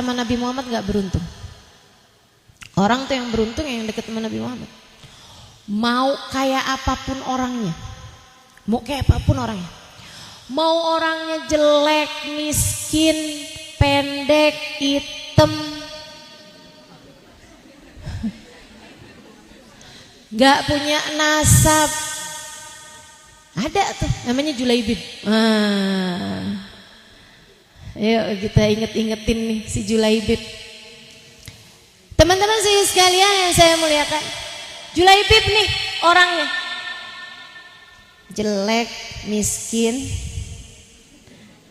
sama Nabi Muhammad gak beruntung. Orang tuh yang beruntung yang deket sama Nabi Muhammad. Mau kayak apapun orangnya, mau kayak apapun orangnya, mau orangnya jelek, miskin, pendek, hitam, gak punya nasab. Ada tuh namanya Julaibib. Ayo kita inget-ingetin nih si Julaibib. Teman-teman sekalian yang saya muliakan, Julaibib nih orangnya jelek, miskin,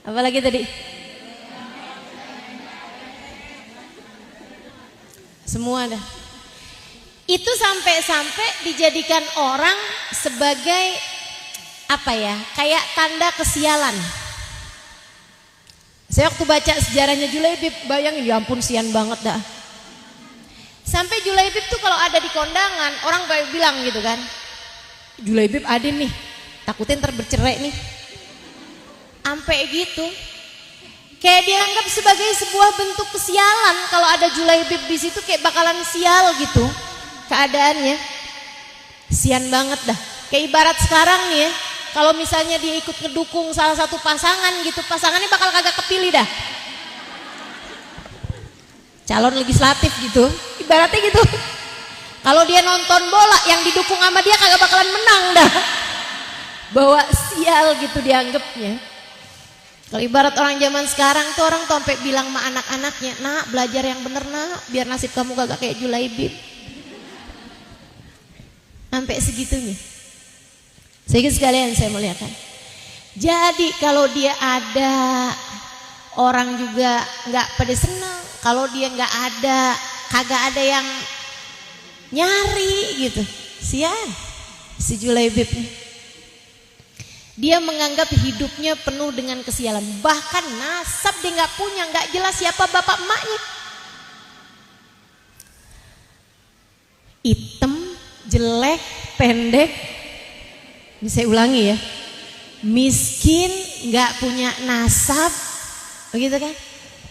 apalagi tadi? Semua dah. Itu sampai-sampai dijadikan orang sebagai apa ya? Kayak tanda kesialan. Saya waktu baca sejarahnya Julaibib, bayangin ya ampun sian banget dah. Sampai Julaibib tuh kalau ada di kondangan, orang kayak bilang gitu kan, Julaibib ada nih, takutnya ntar bercerai nih. Sampai gitu. Kayak dianggap sebagai sebuah bentuk kesialan kalau ada Julaibib di situ, kayak bakalan sial gitu keadaannya. Sian banget dah. Kayak ibarat sekarang nih ya, kalau misalnya dia ikut ngedukung salah satu pasangan gitu, pasangannya bakal kagak kepilih dah. Calon legislatif gitu, ibaratnya gitu. Kalau dia nonton bola, yang didukung sama dia kagak bakalan menang dah. Bawa sial gitu dianggapnya. Kalau ibarat orang zaman sekarang tuh, orang tuh sampai bilang sama anak-anaknya, nak belajar yang bener nak, biar nasib kamu kagak kayak Julaibib. Sampai segitunya. Sehingga sekalian saya muliakan. Jadi kalau dia ada, orang juga nggak pada senang. Kalau dia nggak ada, kagak ada yang nyari gitu. Sian si Julaibib nih. Dia menganggap hidupnya penuh dengan kesialan. Bahkan nasab dia nggak punya, nggak jelas siapa bapak emaknya. Hitam, jelek, pendek. Ini saya ulangi ya. Miskin, nggak punya nasab, begitu kan?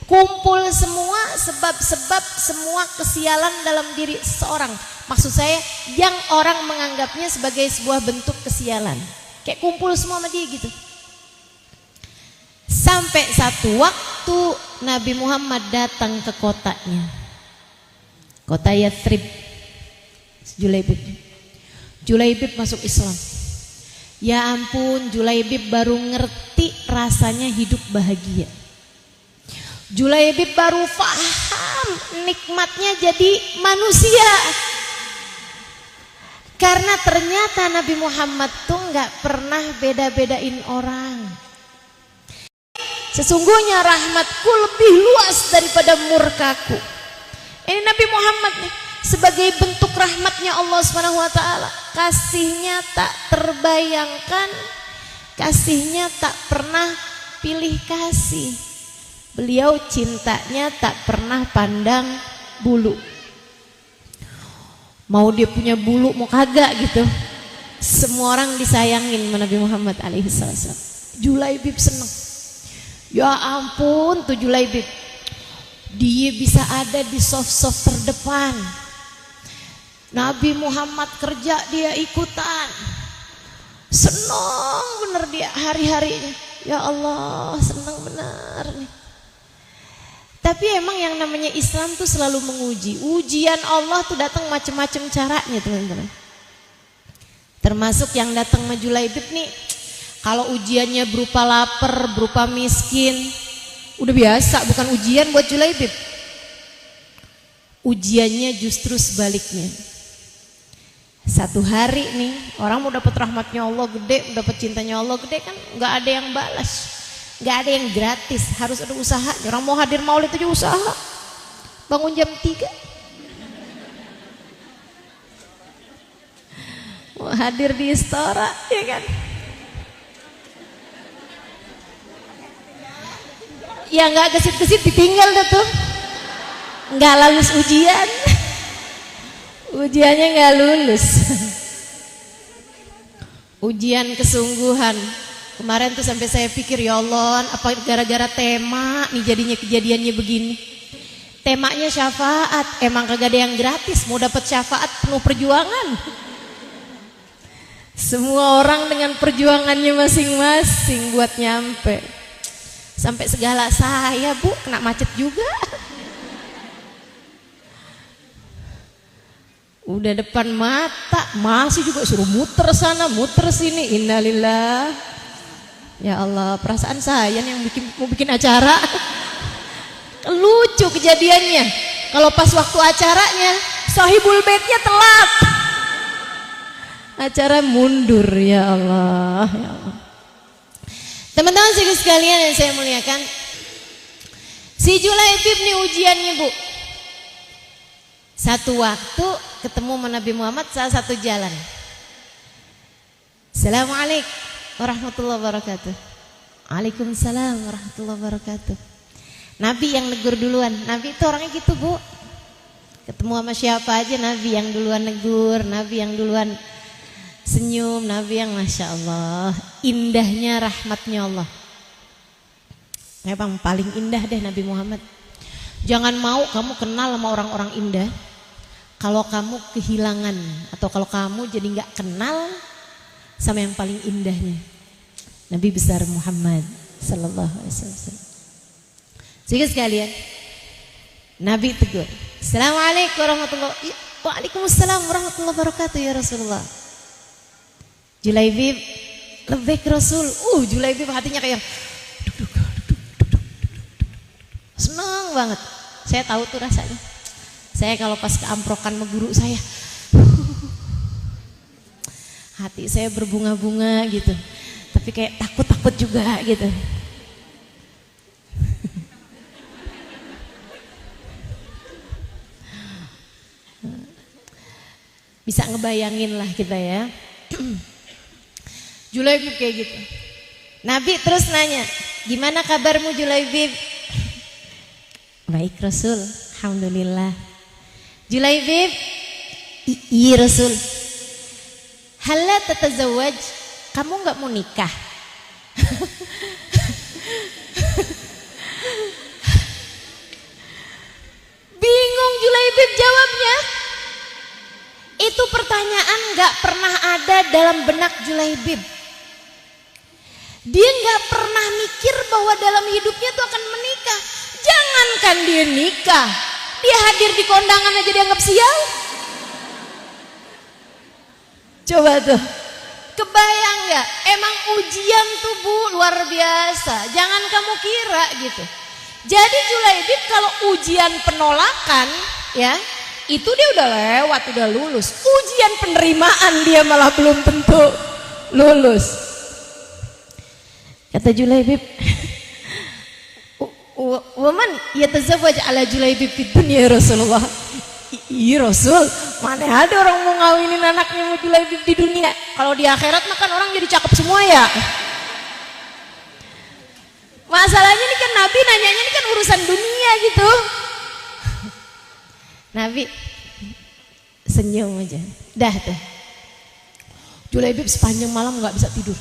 Kumpul semua sebab-sebab semua kesialan dalam diri seseorang. Maksud saya yang orang menganggapnya sebagai sebuah bentuk kesialan. Kayak kumpul semua sama dia gitu. Sampai satu waktu Nabi Muhammad datang ke kotanya, kota Yathrib. Julaibib masuk Islam. Ya ampun, Julaibib baru ngerti rasanya hidup bahagia. Julaibib baru paham nikmatnya jadi manusia. Karena ternyata Nabi Muhammad tuh nggak pernah beda-bedain orang. Sesungguhnya rahmatku lebih luas daripada murkaku. Ini Nabi Muhammad nih, sebagai bentuk rahmatnya Allah SWT. Kasihnya tak terbayangkan, kasihnya tak pernah pilih kasih. Beliau cintanya tak pernah pandang bulu. Mau dia punya bulu mau kagak gitu, semua orang disayangin sama Nabi Muhammad alaihissalam. Julaibib seneng. Ya ampun tuh Julaibib, dia bisa ada di soft terdepan. Nabi Muhammad kerja dia ikutan. Seneng bener dia hari-harinya. Ya Allah seneng bener nih. Tapi emang yang namanya Islam tuh selalu menguji. Ujian Allah tuh datang macam-macam caranya teman-teman. Termasuk yang datang sama Julaibib nih, kalau ujiannya berupa lapar, berupa miskin, udah biasa, bukan ujian buat Julaibib. Ujiannya justru sebaliknya. Satu hari nih, orang mau dapat rahmatnya Allah gede, mau dapat cintanya Allah gede kan, nggak ada yang balas. Gak ada yang gratis, harus ada usaha. Orang mau hadir maulid aja usaha. Bangun jam 3. Mau hadir di istora, ya kan? Ya gak gesit-gesit ditinggal dah tuh. Gak lulus ujian. Ujiannya gak lulus. Ujian kesungguhan. Kemarin tuh sampai saya pikir, ya Allah, apa gara-gara tema nih jadinya kejadiannya begini. Temanya syafaat, emang kagak ada yang gratis. Mau dapat syafaat penuh perjuangan. Semua orang dengan perjuangannya masing-masing buat nyampe. Sampai segala saya, Bu, kena macet juga. Udah depan mata, masih juga suruh muter sana, muter sini. Innalillah. Ya Allah, perasaan saya yang mau bikin acara. Lucu kejadiannya. Kalau pas waktu acaranya, sahibul baitnya telat. Acara mundur, ya Allah, ya Allah. Teman-teman sekalian yang saya muliakan, si Julaibib nih ujiannya, Bu. Satu waktu ketemu sama Nabi Muhammad salah satu jalan. Assalamualaikum warahmatullahi wabarakatuh. Waalaikumsalam warahmatullahi wabarakatuh. Nabi yang negur duluan. Nabi itu orangnya gitu, Bu. Ketemu sama siapa aja Nabi yang duluan negur, Nabi yang duluan senyum, Nabi yang Masya Allah, indahnya rahmatnya Allah. Memang paling indah deh Nabi Muhammad. Jangan mau kamu kenal sama orang-orang indah kalau kamu kehilangan, atau kalau kamu jadi gak kenal sama yang paling indahnya, Nabi besar Muhammad Sallallahu Alaihi Wasallam. Sehingga sekalian, Nabi tegur, Assalamualaikum warahmatullahi wabarakatuh. Waalaikumsalam warahmatullahi wabarakatuh ya Rasulullah. Julaibib, lebih Rasul. Julaibib hatinya kayak senang banget. Saya tahu tuh rasanya. Saya kalau pas keamprokan sama guru saya, hati saya berbunga-bunga gitu. Tapi kayak takut-takut juga gitu. Bisa ngebayangin lah kita ya. Julaibib kayak gitu. Nabi terus nanya, gimana kabarmu Julaibib? Baik Rasul, alhamdulillah. Julaibib, iya Rasul. Hala tatazawwaj, kamu nggak mau nikah? Bingung Julaibib jawabnya. Itu pertanyaan gak pernah ada dalam benak Julaibib. Dia gak pernah mikir bahwa dalam hidupnya tuh akan menikah. Jangankan dia nikah, dia hadir di kondangan aja dianggap sial. Coba tuh, kebayang gak? Emang ujian tuh Bu luar biasa. Jangan kamu kira gitu. Jadi Julaibib kalau ujian penolakan ya, itu dia udah lewat, udah lulus. Ujian penerimaan dia malah belum tentu lulus. Kata Julaibib, "Waman yatazawwaj ala Julaibib fid dunya ya Rasulullah." Iya Rasul, mana ada orang mau ngawinin anaknya sama Julaibib di dunia. Kalau di akhirat makan orang jadi cakep semua ya. Masalahnya ini kan Nabi nanyanya ini kan urusan dunia gitu. Nabi senyum aja. Dah tuh. Julaibib sepanjang malam gak bisa tidur.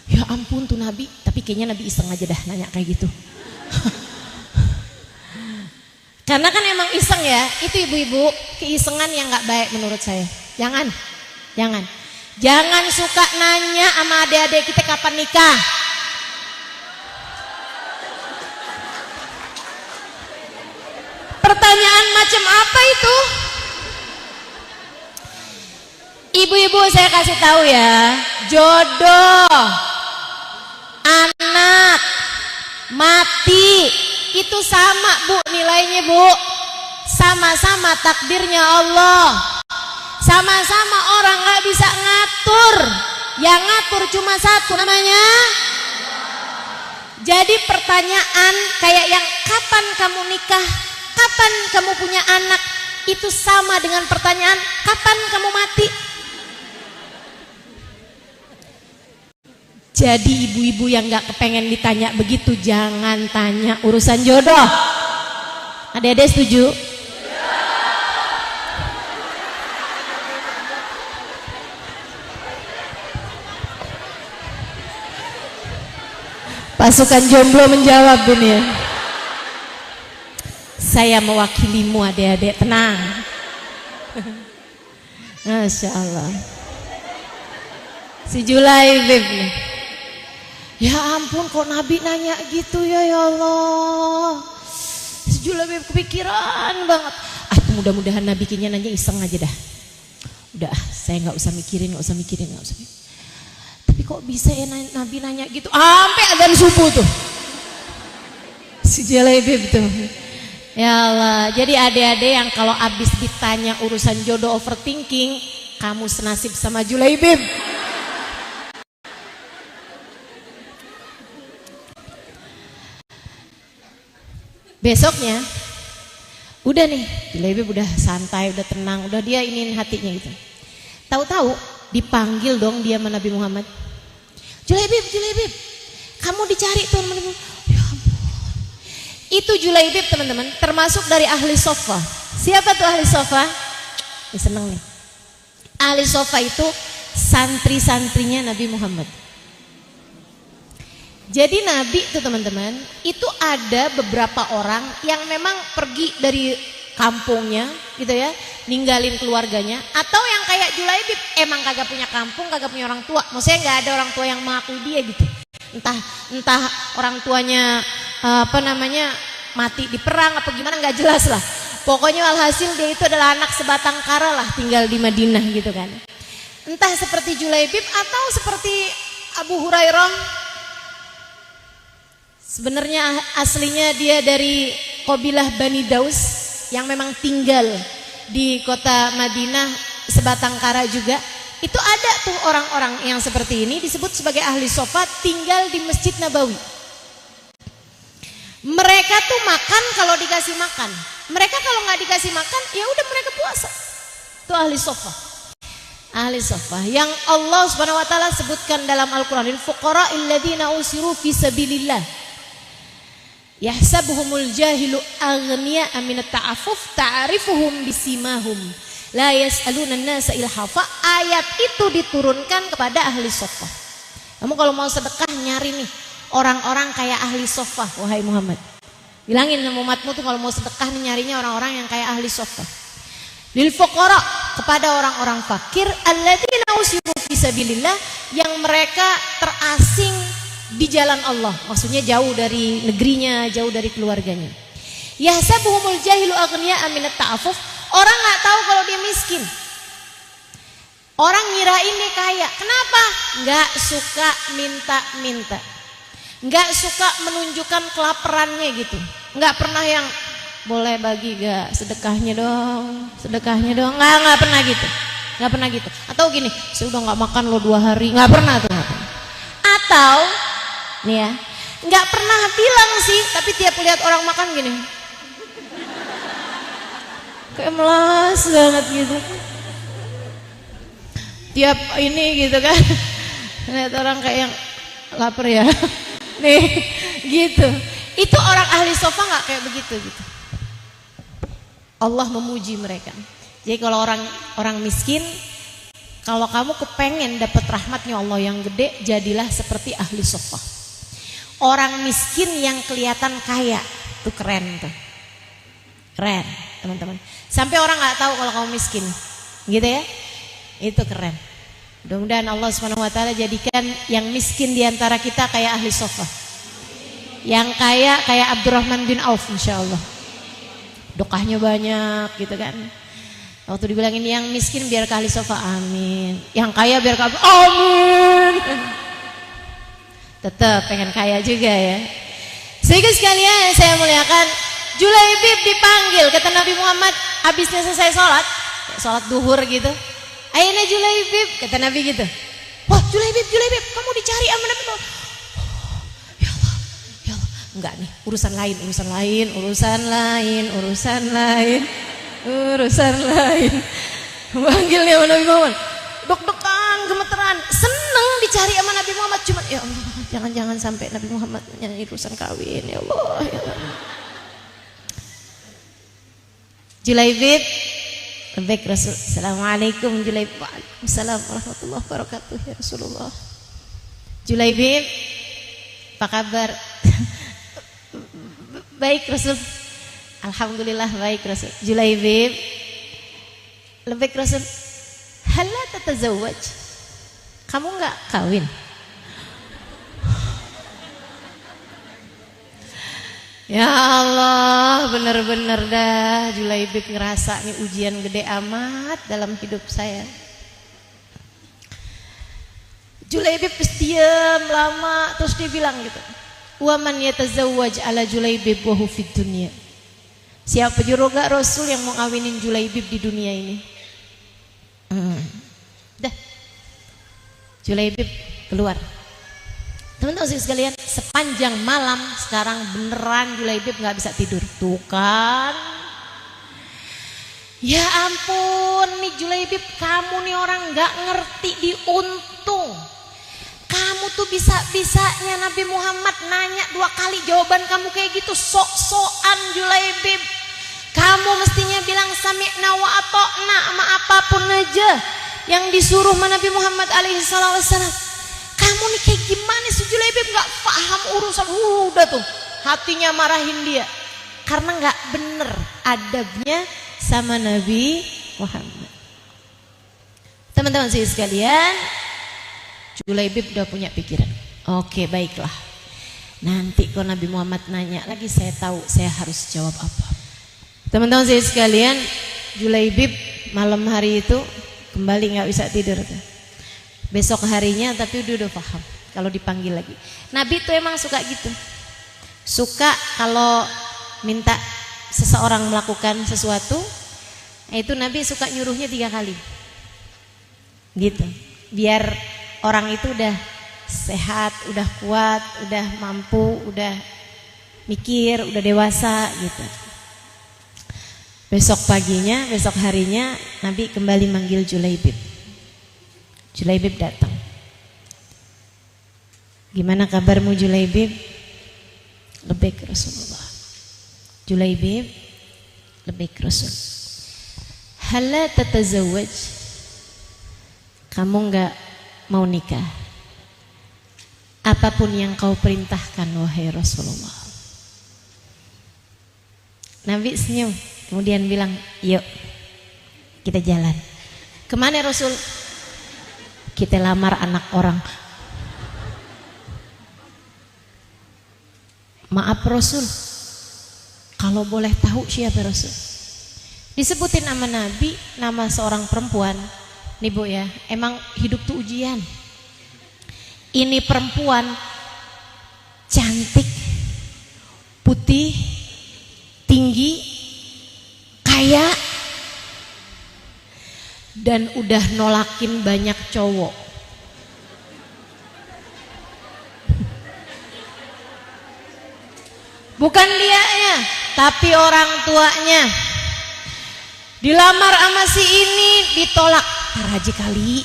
Ya ampun tuh Nabi. Tapi kayaknya Nabi iseng aja dah nanya kayak gitu. Karena kan emang iseng ya. Itu ibu-ibu keisengan yang gak baik menurut saya. Jangan. Jangan suka nanya sama adik-adik kita kapan nikah. Pertanyaan macam apa itu? Ibu-ibu saya kasih tahu ya, jodoh, anak, mati itu sama Bu nilainya Bu. Sama-sama takdirnya Allah. Sama-sama orang gak bisa ngatur. Yang ngatur cuma satu namanya. Jadi pertanyaan kayak yang kapan kamu nikah, kapan kamu punya anak, itu sama dengan pertanyaan kapan kamu mati. Jadi ibu-ibu yang gak kepengen ditanya begitu, jangan tanya urusan jodoh. Adik-adik setuju? Pasukan jomblo menjawab ini ya. Saya mewakilimu adik-adik, tenang. Masya Allah. Si Julaibib nih. Ya ampun, kok Nabi nanya gitu ya Allah. Si Julaibib kepikiran banget. Mudah-mudahan Nabi kayaknya nanya iseng aja dah. Udah, saya nggak usah mikirin. Tapi kok bisa ya Nabi nanya gitu? Sampai adzan subuh tuh. Si Julaibib tuh. Ya Allah, jadi adik-adik yang kalau abis ditanya urusan jodoh overthinking, kamu senasib sama Julaibib. Besoknya udah nih, Julaibib udah santai, udah tenang, udah dia iniin hatinya gitu. Tahu-tahu dipanggil dong dia sama Nabi Muhammad. Julaibib, kamu dicari tuh Nabi Muhammad. Ya ampun. Itu Julaibib teman-teman, termasuk dari ahli sofa. Siapa tuh ahli sofa? Ini seneng nih. Ahli sofa itu santri-santrinya Nabi Muhammad. Jadi Nabi itu teman-teman, itu ada beberapa orang yang memang pergi dari kampungnya gitu ya, ninggalin keluarganya, atau yang kayak Julaibib emang kagak punya kampung, kagak punya orang tua. Maksudnya nggak ada orang tua yang mengakui dia gitu. Entah orang tuanya mati di perang apa gimana, nggak jelas lah. Pokoknya alhasil dia itu adalah anak sebatang kara lah, tinggal di Madinah gitu kan. Entah seperti Julaibib atau seperti Abu Hurairah. Sebenarnya aslinya dia dari kabilah Bani Daus yang memang tinggal di kota Madinah sebatang kara juga. Itu ada tuh orang-orang yang seperti ini disebut sebagai ahli sofa, tinggal di Masjid Nabawi. Mereka tuh makan kalau dikasih makan. Mereka kalau nggak dikasih makan ya udah mereka puasa. Itu ahli sofa. Ahli sofa yang Allah Subhanahu wa taala sebutkan dalam Al-Qur'an, fuqara alladziina usiru fi sabilillah. Yahsabuhumul jahilu aghniya minat ta'affuf ta'rifuhum bisimahum la yas'aluna an-nasa ilhafa. Ayat itu diturunkan kepada ahli sofa. Kamu kalau mau sedekah nyari nih orang-orang kayak ahli sofa, wahai Muhammad. Bilangin sama umatmu tuh kalau mau sedekah nih nyarinya orang-orang yang kayak ahli sofa. Lil fuqara, kepada orang-orang fakir, alladzina usiru fi sabilillah, yang mereka terasing di jalan Allah, maksudnya jauh dari negerinya, jauh dari keluarganya. Yahsabuhumul jahilu aghniya minat ta'affuf. Orang nggak tahu kalau dia miskin. Orang ngirain dia kaya. Kenapa? Nggak suka minta-minta, nggak suka menunjukkan kelaparannya gitu. Nggak pernah yang boleh bagi gak sedekahnya dong, nggak pernah gitu. Atau gini, saya udah nggak makan lo 2 hari, nggak pernah tuh. Atau nih ya, nggak pernah bilang sih, tapi tiap lihat orang makan gini, kayak melas banget gitu. Tiap ini gitu kan, lihat orang kayak yang lapar ya, nih gitu. Itu orang ahli sofa nggak kayak begitu gitu. Allah memuji mereka. Jadi kalau orang miskin, kalau kamu kepengen dapat rahmatnya Allah yang gede, jadilah seperti ahli sofa. Orang miskin yang kelihatan kaya, tuh keren tuh, keren teman-teman. Sampai orang nggak tahu kalau kamu miskin, gitu ya, itu keren. Mudah-mudahan Allah Subhanahu Wa Taala jadikan yang miskin diantara kita kayak ahli sofa, yang kaya kayak Abdurrahman bin Auf, insya Allah. Dokahnya banyak, gitu kan. Waktu dibilangin yang miskin biar ke ahli sofa, amin. Yang kaya biar ke amin. Tetap pengen kaya juga ya. Sehingga sekalian saya muliakan, Julaibib dipanggil, kata Nabi Muhammad habisnya selesai sholat duhur gitu. Aina Julaibib, kata Nabi gitu. Wah Julaibib, kamu dicari sama Nabi Muhammad. Ya Allah. Enggak nih, urusan lain. Panggilnya sama Nabi Muhammad. Deg-degan, gemeteran, seneng dicari sama Nabi Muhammad. Cuma ya Allah, jangan sampai Nabi Muhammad nyanyi urusan kawin, ya Allah. Julaibib, baik Rasul. Assalamualaikum Julaibib. Waalaikumsalam warahmatullahi wabarakatuh ya Rasulullah. Julaibib, apa kabar? Baik Rasul. Alhamdulillah baik Rasul. Julaibib, lebih Rasul, hala tatazawwaj, kamu nggak kawin? Ya Allah, bener-bener dah Julaibib ngerasa nih ujian gede amat dalam hidup saya. Julaibib diam lama, terus dia bilang gitu, wa man yatazawwaj ala Julaibib wa hu fid dunya. Siapa juga Rasul yang mau ngawinin Julaibib di dunia ini? Dah, Julaibib keluar. Teman-teman sekalian, sepanjang malam sekarang beneran Julaibib nggak bisa tidur. Tuh kan, ya ampun nih Julaibib, kamu nih orang nggak ngerti diuntung. Kamu tuh bisa-bisanya Nabi Muhammad nanya 2 kali, jawaban kamu kayak gitu, sok-sokan Julaibib. Kamu mestinya bilang sami'na wa ata'na sama apapun aja yang disuruh Nabi Muhammad alaihi wasallam. Kamu nih kayak gimana sih Julaibib, nggak paham urusan. Udah tuh hatinya marahin dia karena nggak bener adabnya sama Nabi Muhammad. Teman-teman sekalian, Julaibib udah punya pikiran. Oke, baiklah. Nanti kalau Nabi Muhammad nanya lagi, saya tahu saya harus jawab apa. Teman-teman sekalian, Julaibib malam hari itu kembali nggak bisa tidur. Besok harinya tapi udah paham kalau dipanggil lagi. Nabi tuh emang suka gitu. Suka kalau minta seseorang melakukan sesuatu, itu Nabi suka nyuruhnya 3 kali. Gitu. Biar orang itu udah sehat, udah kuat, udah mampu, udah mikir, udah dewasa gitu. Besok paginya, besok harinya Nabi kembali manggil Julaibib. Julaibib datang. Gimana kabarmu Julaibib? Lebih Rasulullah. Julaibib, lebih Rasul. Hala tatazawwaj, kamu nggak mau nikah? Apapun yang kau perintahkan wahai Rasulullah. Nabi senyum, kemudian bilang, yuk kita jalan. Kemana Rasul? Kita lamar anak orang. Maaf Rasul, kalau boleh tahu siapa Rasul? Disebutin nama Nabi, nama seorang perempuan. Nih Bu ya, emang hidup tuh ujian. Ini perempuan cantik, putih, tinggi, kaya, dan udah nolakin banyak cowok. Bukan dianya, tapi orang tuanya. Dilamar sama si ini, ditolak. Ntar aja kali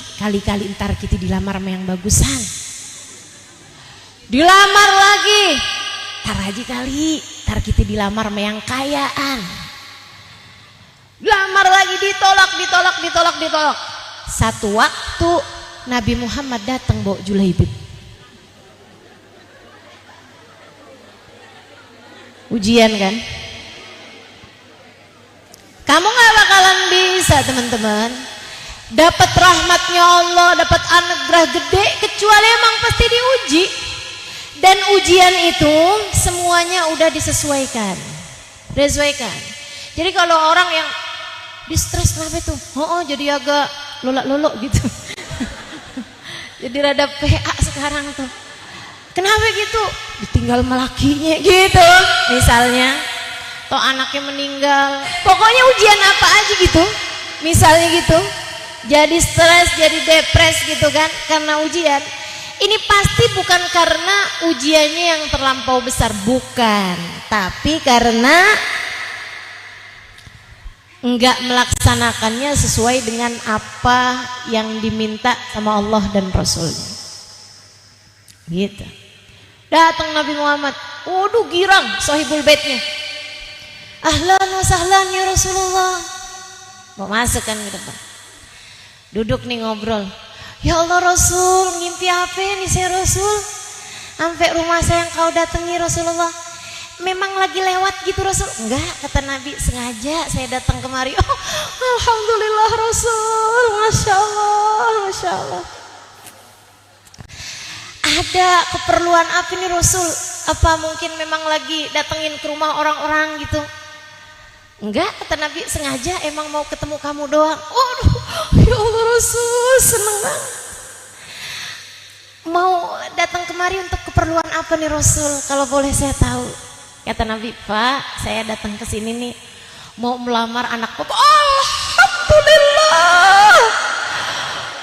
ntar kita dilamar sama yang bagusan. Dilamar lagi, ntar aja ntar kita dilamar sama yang kayaan. Lamar lagi, ditolak. Satu waktu Nabi Muhammad datang bawa Julaibib. Ujian kan? Kamu gak bakalan bisa teman-teman dapat rahmatnya Allah, dapat anugerah gede kecuali emang pasti diuji. Dan ujian itu semuanya udah disesuaikan. Jadi kalau orang yang di stres kenapa itu? Jadi agak lolak-lolok gitu. Jadi rada PA sekarang tuh. Kenapa gitu? Ditinggal melakinya gitu misalnya. Atau anaknya meninggal. Pokoknya ujian apa aja gitu. Misalnya gitu. Jadi stres, jadi depres gitu kan karena ujian. Ini pasti bukan karena ujiannya yang terlampau besar, bukan. Tapi karena enggak melaksanakannya sesuai dengan apa yang diminta sama Allah dan Rasulnya. Gitu. Datang Nabi Muhammad, waduh girang sahibul baitnya. Ahlan wa sahlan ya Rasulullah. Mau masuk kan ke depan. Duduk nih ngobrol. Ya Allah Rasul, ngimpi apa nih saya Rasul? Sampai rumah saya yang kau datangi Rasulullah. memang lagi lewat gitu Rasul? Enggak, kata Nabi, sengaja saya datang kemari. Oh, alhamdulillah Rasul, masya Allah, masya Allah. Ada keperluan apa nih Rasul? Apa mungkin memang lagi datengin ke rumah orang-orang gitu? Enggak, kata Nabi, sengaja emang mau ketemu kamu doang. Waduh, ya Allah Rasul, seneng banget. Mau datang kemari untuk keperluan apa nih Rasul? Kalau boleh saya tahu. Kata Nabi, Pak, saya datang ke sini nih mau melamar anak Bapak. Alhamdulillah,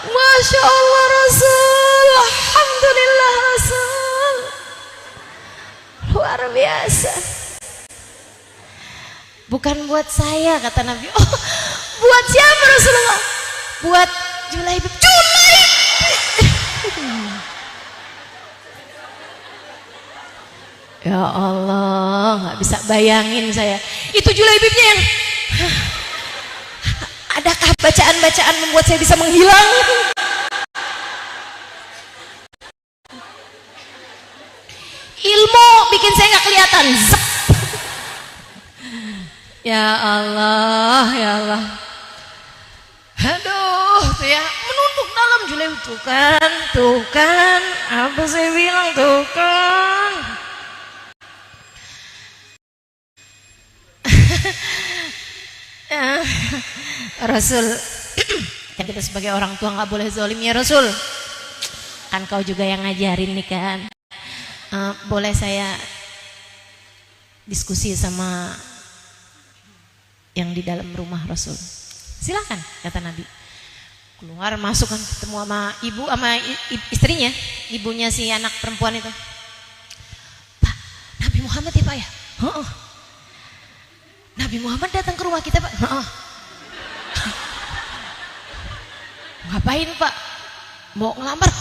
masya Allah Rasul, alhamdulillah Rasul, luar biasa. Bukan buat saya, kata Nabi. Oh, buat siapa Rasulullah? Buat Julaibib. Ya Allah, nggak bisa bayangin saya. Itu Julaibibnya yang adakah bacaan-bacaan membuat saya bisa menghilang? Ilmu bikin saya nggak kelihatan. Zep. Ya Allah, ya Allah. Aduh, tuh ya, menunduk dalam Julaibib. Tuh kan, apa saya bilang tuh kan. Rasul, kan kita sebagai orang tua nggak boleh zolim ya Rasul. Kan kau juga yang ngajarin nih kan. Boleh saya diskusi sama yang di dalam rumah Rasul? Silakan, kata Nabi. Keluar masuk kan, ketemu sama ibu sama istrinya, ibunya si anak perempuan itu. Pak, Nabi Muhammad ya Pak ya? Nabi Muhammad datang ke rumah kita Pak. Ngapain Pak? Mau ngelamar?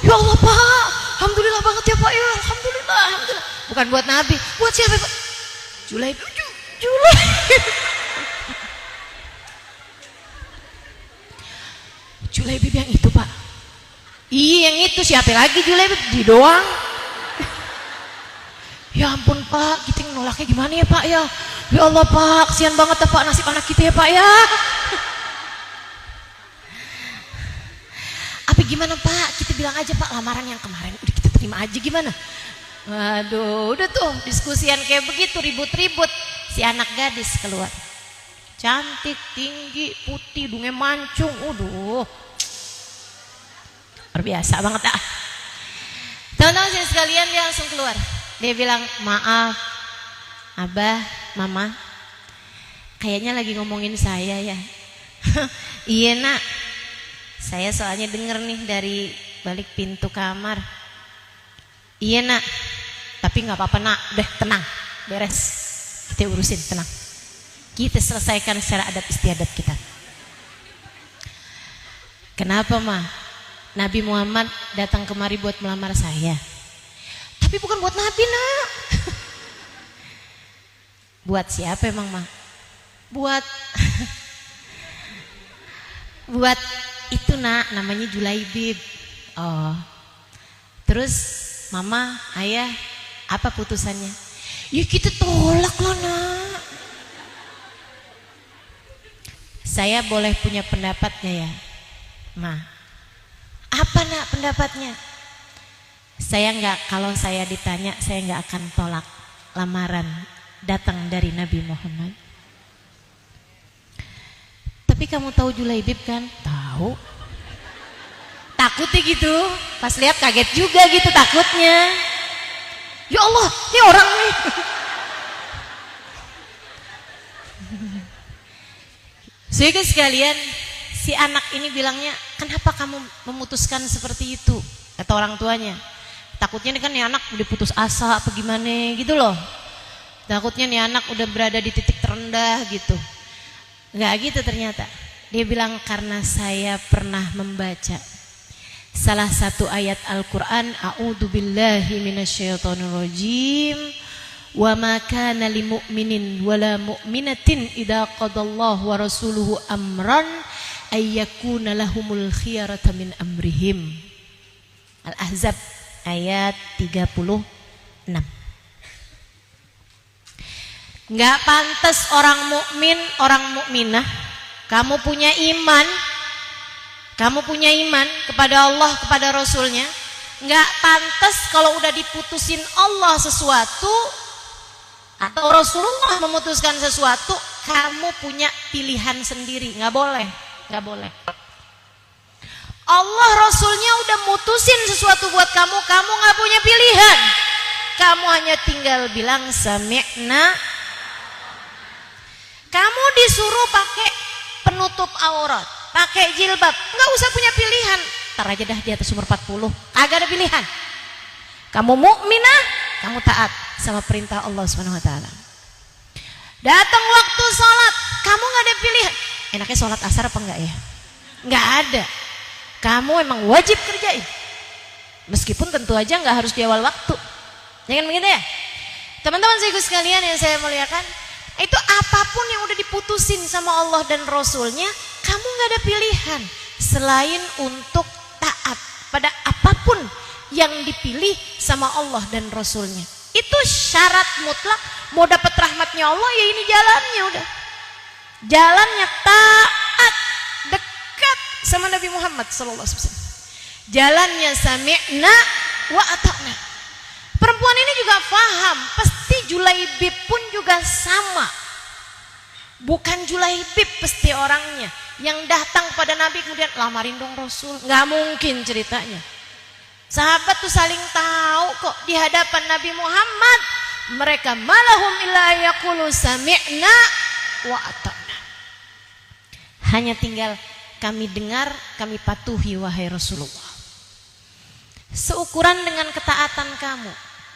Ya Allah Pak, alhamdulillah banget ya Pak ya, alhamdulillah, alhamdulillah. Bukan buat Nabi, buat siapa Pak? Julaibib. Julaibib yang itu Pak. Iya yang itu, siapa lagi Julaibib? Di doang. Ya ampun Pak, kita nolaknya gimana ya Pak ya? Ya Allah Pak, kasihan banget ya Pak nasib anak kita ya Pak ya. Apa gimana Pak? Kita bilang aja Pak, lamaran yang kemarin udah kita terima aja gimana? Waduh, udah tuh diskusian kayak begitu, ribut-ribut. Si anak gadis keluar. Cantik, tinggi, putih, hidungnya mancung. Waduh. Luar biasa banget ah. Teman-teman sekalian, dia langsung keluar. Dia bilang, maaf Abah, Mama, kayaknya lagi ngomongin saya ya. Iya nak, saya soalnya denger nih dari balik pintu kamar. Iya nak, tapi gak apa-apa nak, udah tenang, beres, kita urusin, tenang, kita selesaikan secara adat istiadat kita. Kenapa Ma? Nabi Muhammad datang kemari buat melamar saya, tapi bukan buat Nabi nak. Buat siapa emang Ma? Buat buat itu nak, namanya Julaibib. Oh, terus Mama, Ayah, apa putusannya? Ya kita tolak lah nak. Saya boleh punya pendapatnya ya Ma? Apa nak pendapatnya? Saya nggak, kalau saya ditanya saya nggak akan tolak lamaran datang dari Nabi Muhammad. Tapi kamu tahu Julaibib kan? Tahu. Takutnya gitu, pas lihat kaget juga gitu takutnya. Ya Allah, ini orang nih. Sehingga sekalian, si anak ini bilangnya, kenapa kamu memutuskan seperti itu? Kata orang tuanya, takutnya nih kan nih anak udah putus asa apa gimana gitu loh. Takutnya nih anak udah berada di titik terendah gitu. Enggak gitu ternyata. Dia bilang karena saya pernah membaca salah satu ayat Al-Quran, a'udzubillahi minasyaitonirrajim, wa ma kana limu'minin wala mu'minatin idza qadallahu wa rasuluhu amran ayyakuna lahumul khiyarata min amrihim. Al-Ahzab ayat 36. Nggak pantas orang mukmin, orang mukminah, kamu punya iman, kepada Allah, kepada Rasulnya, nggak pantas kalau udah diputusin Allah sesuatu atau Rasulullah memutuskan sesuatu, kamu punya pilihan sendiri. Nggak boleh. Allah Rasulnya udah mutusin sesuatu buat kamu, kamu nggak punya pilihan. Kamu hanya tinggal bilang sami'na. Kamu disuruh pakai penutup aurat, pakai jilbab, nggak usah punya pilihan. Ntar aja dah di atas umur 40, agak ada pilihan. Kamu mukminah, kamu taat sama perintah Allah Subhanahu Wa Taala. Datang waktu sholat, kamu nggak ada pilihan. Enaknya sholat asar apa enggak ya? Nggak ada. Kamu emang wajib kerjain. Meskipun tentu aja nggak harus di awal waktu. Jangan begitu ya. Teman-teman saya sekalian yang saya muliakan, itu apapun yang udah diputusin sama Allah dan Rasulnya, kamu nggak ada pilihan selain untuk taat pada apapun yang dipilih sama Allah dan Rasulnya. Itu syarat mutlak. Mau dapat rahmatnya Allah, ya ini jalannya udah. Jalannya taat, dekat sama Nabi Muhammad SAW. Jalannya sami'na wa ata'na. Perempuan ini juga paham, pasti Julaibib pun juga sama. Bukan Julaibib pasti orangnya yang datang pada Nabi kemudian lamarin dong Rasul. Nggak mungkin ceritanya. Sahabat tuh saling tahu kok di hadapan Nabi Muhammad. Mereka malahum illa yaqulu sami'na wa ata'na. Hanya tinggal kami dengar, kami patuhi wahai Rasulullah. Seukuran dengan ketaatan kamu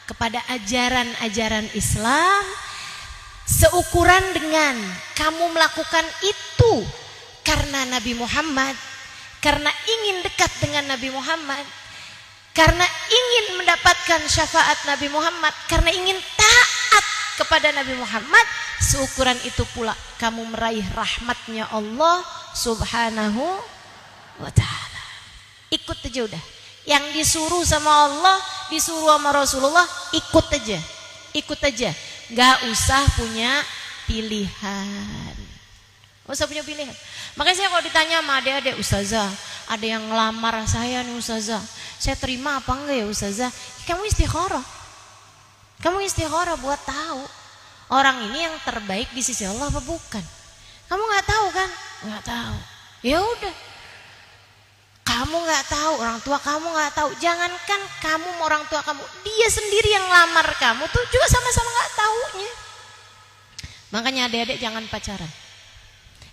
kepada ajaran-ajaran Islam, seukuran dengan kamu melakukan itu karena Nabi Muhammad, karena ingin dekat dengan Nabi Muhammad, karena ingin mendapatkan syafaat Nabi Muhammad, karena ingin taat kepada Nabi Muhammad, seukuran itu pula kamu meraih rahmatnya Allah Subhanahu wa Ta'ala. Ikut aja udah. Yang disuruh sama Allah, disuruh sama Rasulullah, ikut aja. Gak usah punya pilihan. Makanya saya kalau ditanya sama adik-adik, Ustazah, ada yang ngelamar saya nih Ustazah, saya terima apa enggak ya Ustazah? Kamu istikharah buat tahu orang ini yang terbaik di sisi Allah apa bukan. Kamu nggak tahu kan? Nggak tahu. Ya udah. Kamu nggak tahu, orang tua kamu nggak tahu. Jangankan kamu sama orang tua kamu, dia sendiri yang lamar kamu tuh juga sama-sama nggak taunya. Makanya adik-adik jangan pacaran.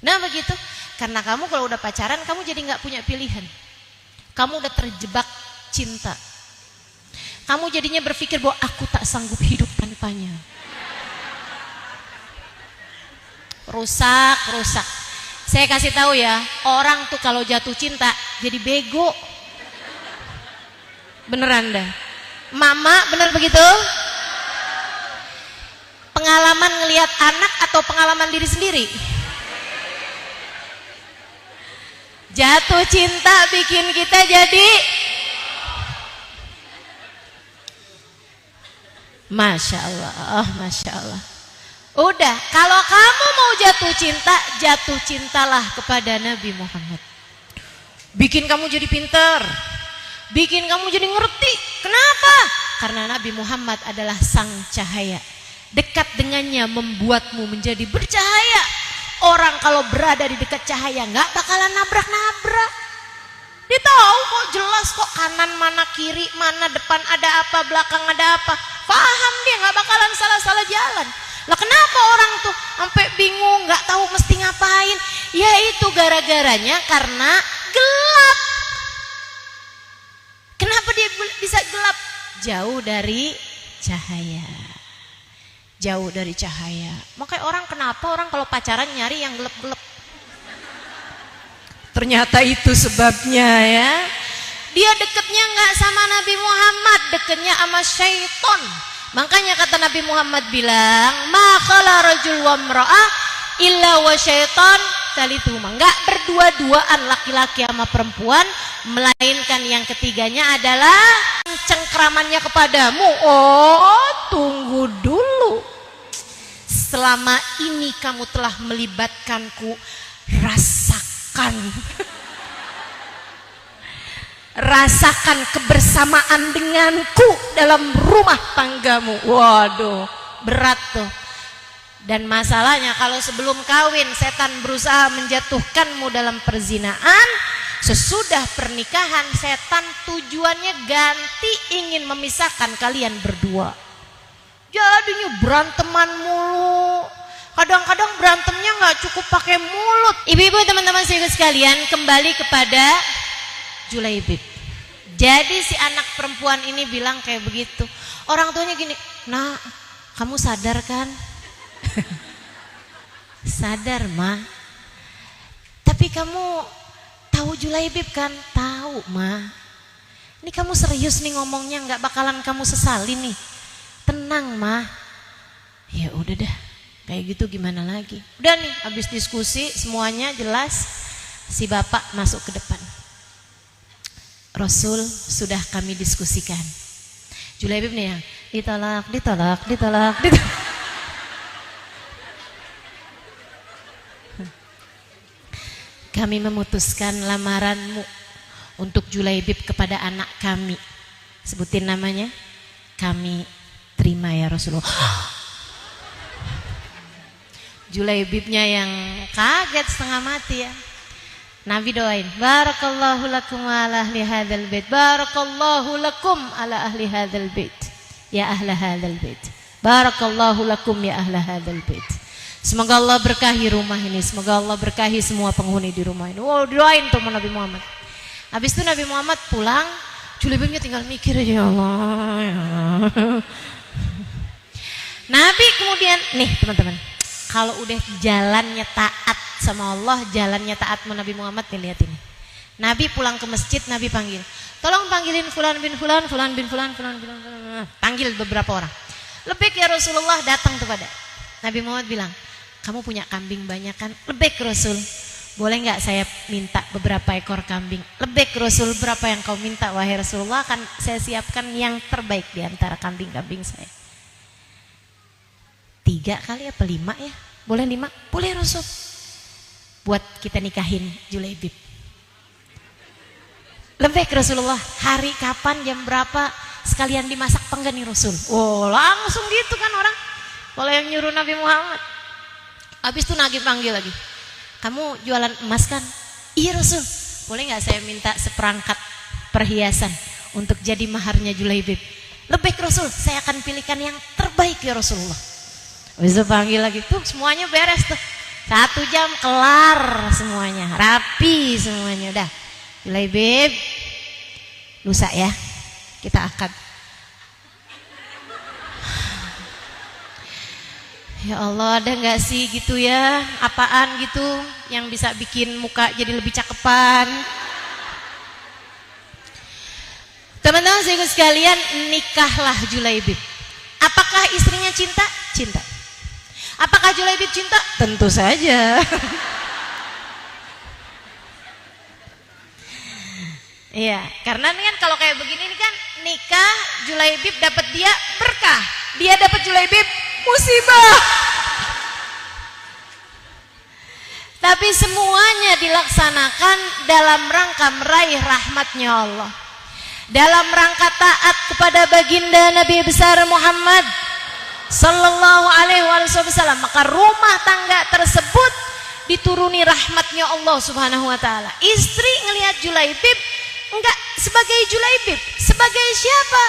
Nah begitu, karena kamu kalau udah pacaran kamu jadi nggak punya pilihan. Kamu udah terjebak cinta. Kamu jadinya berpikir bahwa aku tak sanggup hidup tanpanya. Rusak. Saya kasih tahu ya, orang tuh kalau jatuh cinta jadi bego. Beneran dah. Mama, bener begitu? Pengalaman ngelihat anak atau pengalaman diri sendiri? Jatuh cinta bikin kita jadi Masya Allah. Udah, kalau kamu mau jatuh cintalah kepada Nabi Muhammad. Bikin kamu jadi pintar, bikin kamu jadi ngerti. Kenapa? Karena Nabi Muhammad adalah sang cahaya. Dekat dengannya membuatmu menjadi bercahaya. Orang kalau berada di dekat cahaya nggak bakalan nabrak-nabrak. Dia tahu kok, jelas kok, kanan mana, kiri mana, depan ada apa, belakang ada apa. Paham dia, nggak bakalan salah-salah jalan. Lah kenapa orang tuh sampai bingung, nggak tahu mesti ngapain? Ya itu gara-garanya karena gelap. Kenapa dia bisa gelap? Jauh dari cahaya. Makanya kenapa orang kalau pacaran nyari yang gelap-gelap? Ternyata itu sebabnya ya. Dia deketnya nggak sama Nabi Muhammad, deketnya sama syaiton. Makanya kata Nabi Muhammad bilang, ma khala rajul wa imra'ah illa wa syaiton talithuhuma. Enggak berdua-duaan laki-laki sama perempuan, melainkan yang ketiganya adalah cengkramannya kepadamu. Oh, tunggu dulu. selama ini kamu telah melibatkanku, rasakan. Rasakan kebersamaan denganku dalam rumah tanggamu. Waduh, berat tuh. Dan masalahnya kalau sebelum kawin setan berusaha menjatuhkanmu dalam perzinaan, sesudah pernikahan setan tujuannya ganti, ingin memisahkan kalian berdua. Jadinya beranteman mulu. Kadang-kadang berantemnya nggak cukup pakai mulut. Ibu-ibu, teman-teman sekalian, kembali kepada Julaibib. Jadi si anak perempuan ini bilang kayak begitu. Orang tuanya gini, "Nak, kamu sadar kan?" Sadar, Ma. Tapi kamu tahu Julaibib kan? Tahu, Ma. Ini kamu serius nih ngomongnya, nggak bakalan kamu sesali nih. Tenang, Ma. Ya udah dah, kayak gitu gimana lagi. Udah nih, habis diskusi semuanya jelas. Si bapak masuk ke depan. Rasul, sudah kami diskusikan. Julaibib nih yang ditolak. Kami memutuskan lamaranmu untuk Julaibib kepada anak kami. Sebutin namanya. Kami terima ya Rasulullah. Julaibibnya yang kaget setengah mati ya. Nabi doain, barakallahu lakum ala ahli hadzal bait, barakallahu lakum ala ahli hadzal bait, ya ahla hadzal bait, barakallahu lakum ya ahla hadzal bait. Semoga Allah berkahi rumah ini, semoga Allah berkahi semua penghuni di rumah ini. Wow, doain tuh Nabi Muhammad. Habis itu Nabi Muhammad pulang, Julaibibnya tinggal mikir aja, ya Allah, ya Allah. Nabi kemudian, nih teman-teman, kalau udah jalannya taat sama Allah, jalannya taat sama Nabi Muhammad, nih lihat ini. Nabi pulang ke masjid, Nabi panggil, tolong panggilin fulan bin fulan, fulan bin fulan, fulan bin fulan. Panggil beberapa orang. Lebih ya Rasulullah datang kepada Nabi Muhammad bilang, kamu punya kambing banyak kan? Lebih Rasul, boleh nggak saya minta beberapa ekor kambing? Lebih Rasul, berapa yang kau minta wahai Rasulullah? Akan saya siapkan yang terbaik di antara kambing-kambing saya. 3 kali apa 5 ya? Boleh 5? Boleh Rasul. Buat kita nikahin Julaibib. Lebih Rasulullah, hari kapan, jam berapa, sekalian dimasak apa enggak nih Rasul? Oh, langsung gitu kan orang. Kalau yang nyuruh Nabi Muhammad. Habis itu Nabi panggil lagi. Kamu jualan emas kan? Iya Rasul. Boleh nggak saya minta seperangkat perhiasan untuk jadi maharnya Julaibib? Lebih Rasul, saya akan pilihkan yang terbaik ya Rasulullah. Bisa panggil lagi tuh, semuanya beres tuh. 1 jam kelar semuanya, rapi semuanya. Udah, Julaibib, lusa ya, kita akad. Ya Allah, ada nggak sih gitu ya, apaan gitu yang bisa bikin muka jadi lebih cakepan? Teman-teman sekalian, nikahlah Julaibib. Apakah istrinya cinta? Cinta. Apakah Julaibib cinta? Tentu saja. Iya, karena kan kalau kayak begini nih kan nikah, Julaibib dapat dia berkah, dia dapat Julaibib musibah. Tapi semuanya dilaksanakan dalam rangka meraih rahmatnya Allah, dalam rangka taat kepada baginda Nabi besar Muhammad Sallallahu alaihi wasallam. Maka rumah tangga tersebut dituruni rahmatnya Allah subhanahu wa ta'ala. Istri ngelihat Julaibib enggak sebagai Julaibib, sebagai siapa?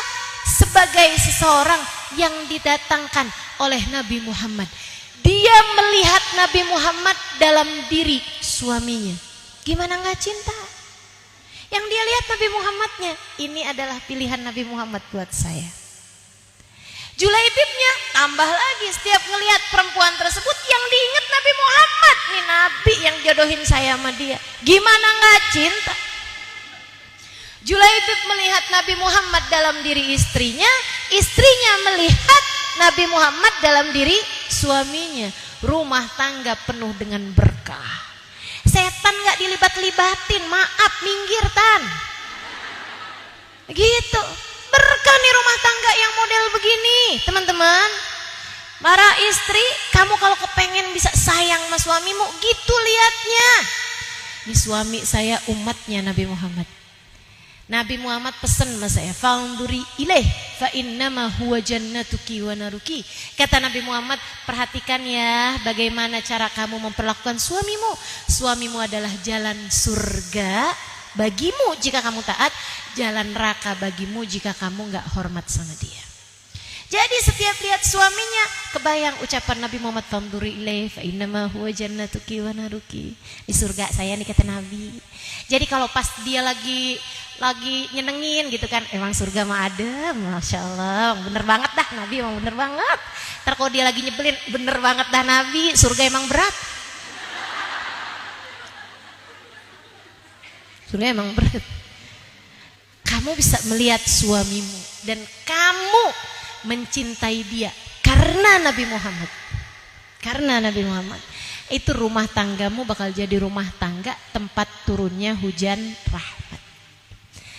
Sebagai seseorang yang didatangkan oleh Nabi Muhammad. Dia melihat Nabi Muhammad dalam diri suaminya. Gimana enggak cinta? Yang dia lihat Nabi Muhammadnya, ini adalah pilihan Nabi Muhammad buat saya. Julaibibnya tambah lagi, setiap ngelihat perempuan tersebut yang diingat Nabi Muhammad, nih Nabi yang jodohin saya sama dia. Gimana nggak cinta? Julaibib melihat Nabi Muhammad dalam diri istrinya, istrinya melihat Nabi Muhammad dalam diri suaminya. Rumah tangga penuh dengan berkah. Setan nggak dilibat-libatin, maaf, minggir tan. Gitu. Berkah nih rumah tangga yang model begini, teman-teman. Para istri, kamu kalau kepengen bisa sayang sama suamimu, gitu lihatnya. Ini suami saya umatnya Nabi Muhammad. Nabi Muhammad pesan sama saya, "Fa'unduri ilaih fa innama huwa jannatuki wa naruki." Kata Nabi Muhammad, perhatikan ya bagaimana cara kamu memperlakukan suamimu. Suamimu adalah jalan surga bagimu jika kamu taat, jalan neraka bagimu jika kamu enggak hormat sama dia. Jadi setiap lihat suaminya, kebayang ucapan Nabi Muhammad, "Fa'unduri ilaih fa innama huwa jannatuki wa naruki." Di surga saya nih kata Nabi. Jadi kalau pas dia lagi nyenengin gitu kan, emang surga mah ada, Masya Allah, bener banget dah Nabi, emang bener banget. Ntar kalau dia lagi nyebelin, bener banget dah Nabi, surga emang berat. Surga emang berat. Kamu bisa melihat suamimu dan kamu mencintai dia karena Nabi Muhammad. Karena Nabi Muhammad. Itu rumah tanggamu bakal jadi rumah tangga tempat turunnya hujan rahmat.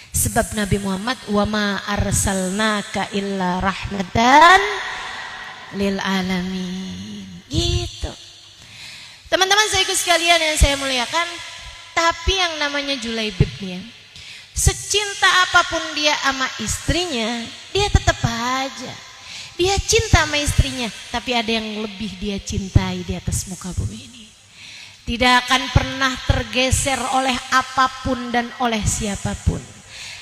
Sebab Nabi Muhammad, wa ma arsalnaka illa rahmatan lil alamin. Gitu. Teman-teman saya sekalian yang saya muliakan, tapi yang namanya Julaibibnya, secinta apapun dia sama istrinya, dia tetap aja. Dia cinta sama istrinya, tapi ada yang lebih dia cintai di atas muka bumi ini. Tidak akan pernah tergeser oleh apapun dan oleh siapapun.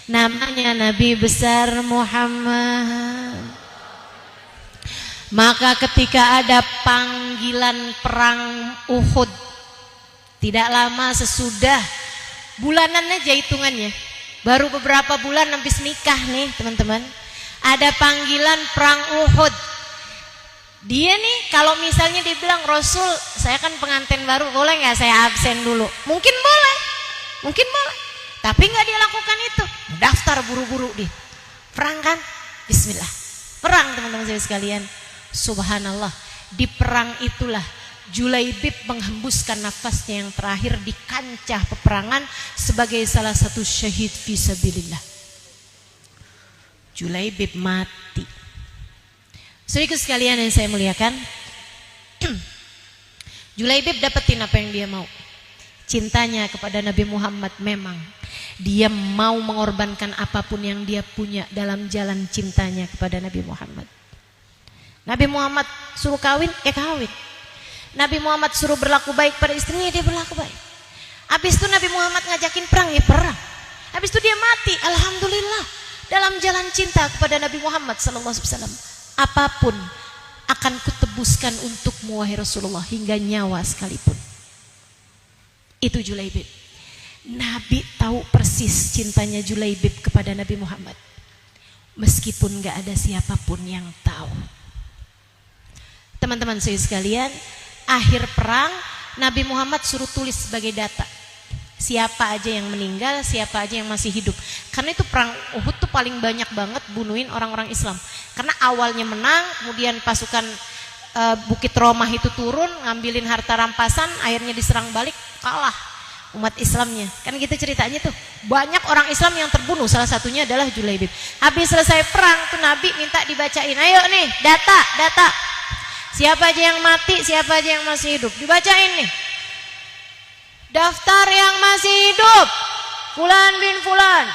Namanya Nabi besar Muhammad. Maka ketika ada panggilan perang Uhud, tidak lama sesudah, bulanan aja hitungannya, baru beberapa bulan habis nikah nih teman-teman, ada panggilan perang Uhud. Dia nih kalau misalnya dia bilang, "Rasul, saya kan pengantin baru, boleh nggak saya absen dulu?" Mungkin boleh, tapi nggak dia lakukan itu. Daftar buru-buru dia. Perang kan? Bismillah. Perang teman-teman saya sekalian. Subhanallah. Di perang itulah Julaibib menghembuskan nafasnya yang terakhir di kancah peperangan sebagai salah satu syahid fisabilillah. Julaibib mati. Saudaraku sekalian yang saya muliakan, Julaibib dapetin apa yang dia mau. Cintanya kepada Nabi Muhammad, memang dia mau mengorbankan apapun yang dia punya dalam jalan cintanya kepada Nabi Muhammad. Nabi Muhammad suruh kawin, ya kawin. Nabi Muhammad suruh berlaku baik pada istrinya, dia berlaku baik. Habis itu Nabi Muhammad ngajakin perang, ya perang. Habis itu dia mati, alhamdulillah, dalam jalan cinta kepada Nabi Muhammad SAW. Apapun akan kutebuskan untukmu wahai Rasulullah, hingga nyawa sekalipun. Itu Julaibib. Nabi tahu persis cintanya Julaibib kepada Nabi Muhammad, meskipun gak ada siapapun yang tahu. Teman-teman saya sekalian, akhir perang Nabi Muhammad suruh tulis sebagai data siapa aja yang meninggal, siapa aja yang masih hidup. Karena itu perang Uhud tuh paling banyak banget bunuhin orang-orang Islam. Karena awalnya menang, kemudian pasukan Bukit Romah itu turun, ngambilin harta rampasan, akhirnya diserang balik, kalah umat Islamnya. Kan gitu ceritanya tuh. Banyak orang Islam yang terbunuh, salah satunya adalah Julaibib. Habis selesai perang tuh Nabi minta dibacain, "Ayo nih, data. Siapa aja yang mati, siapa aja yang masih hidup. Dibacain nih. Daftar yang masih hidup. Fulan bin Fulan.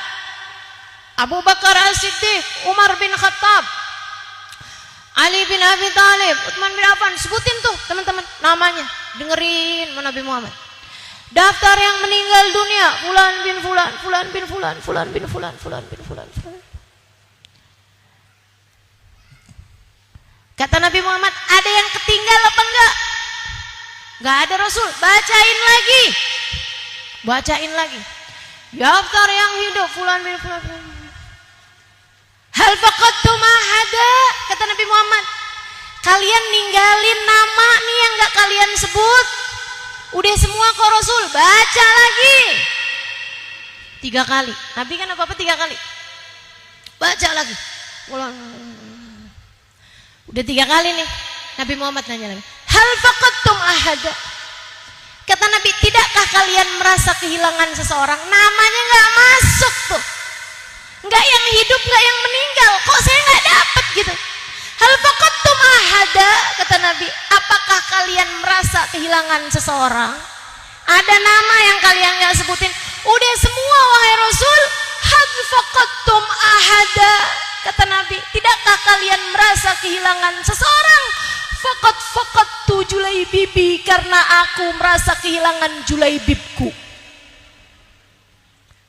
Abu Bakar As-Siddiq, Umar bin Khattab, Ali bin Abi Thalib, Utsman bin Affan." Sebutin tuh teman-teman namanya. Dengerin Nabi Muhammad. Daftar yang meninggal dunia, Fulan bin Fulan, Fulan bin Fulan, Fulan bin Fulan, Fulan bin Fulan. Kata Nabi Muhammad, ada yang ketinggal apa enggak? Enggak ada Rasul. Bacain lagi. Daftar yang hidup, Fulan bin Fulan. Hal faqadtum ahada, kata Nabi Muhammad. Kalian ninggalin nama nih yang enggak kalian sebut. Udah semua kok Rasul. Baca lagi 3 kali. Nabi kan apa-apa 3 kali. Baca lagi. Udah 3 kali nih Nabi Muhammad nanya lagi, hal faqadtum ahada. Kata Nabi, tidakkah kalian merasa kehilangan seseorang? Namanya gak masuk tuh, gak yang hidup, gak yang meninggal. Kok saya gak dapet gitu? Hal faqadtum ahada, kata Nabi, apakah kalian merasa kehilangan seseorang? Ada nama yang kalian gak sebutin? Udah semua wahai Rasul. Hal faqadtum ahada, kata Nabi, tidakkah kalian merasa kehilangan seseorang? Faqadtu Julaibibi, karena aku merasa kehilangan Julaibibku.